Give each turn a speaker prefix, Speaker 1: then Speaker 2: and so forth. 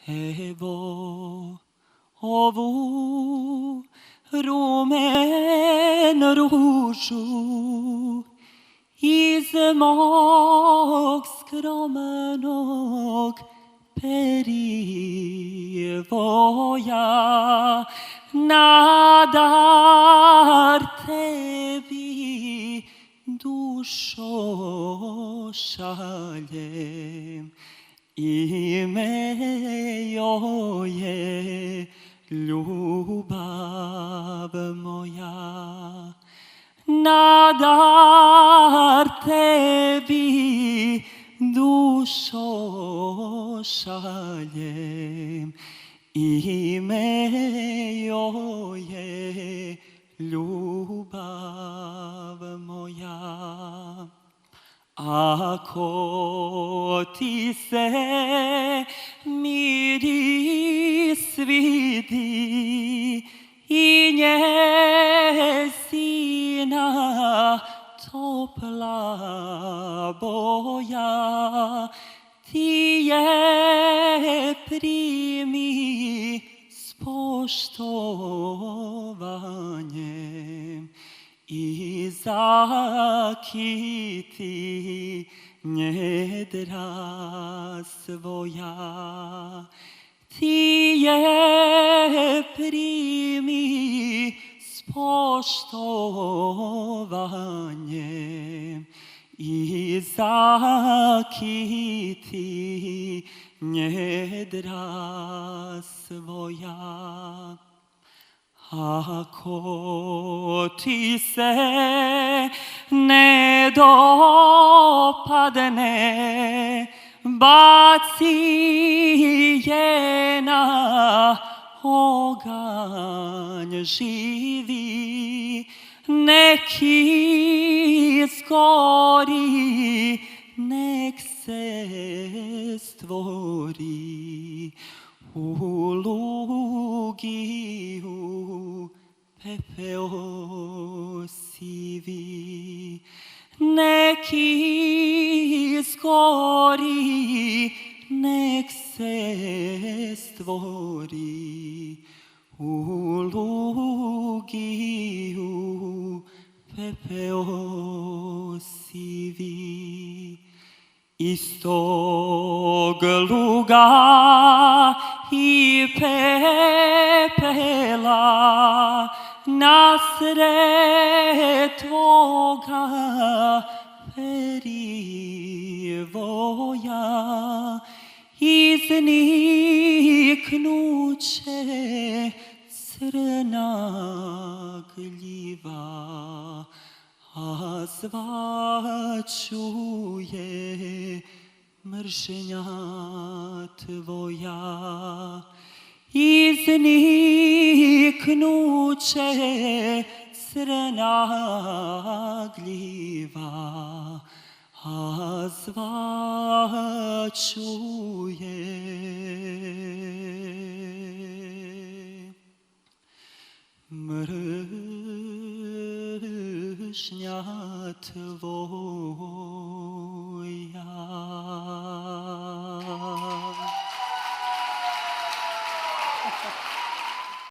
Speaker 1: Evo ovu rumen ružu iz mog skromnog perivoja na dar tebi dušo šaljem. Ime joj je ljubav moja, na dar tebi dušo šaljem. Ime joj je ljubav moja. Ako ti se miris vidi i njezina topla boja, ti je primi s poštovanjem i zakiti njedra svoja. Ti je primi s poštovanjem i zakiti njedra svoja. Ako ti se ne dopadne, baci je na oganj živi, neki izgori, nek se stvori u lugi, u pepeo sivi. Neki izgori, nek se stvori u lugi, u pepeo sivi. Iz tog luga i pepela nasred tvoga perivoja izniknuće crna gljiva, a zvaću je mržnja tvoja. Izniknuće crna gljiva, a zvaću je mržnja tvoja.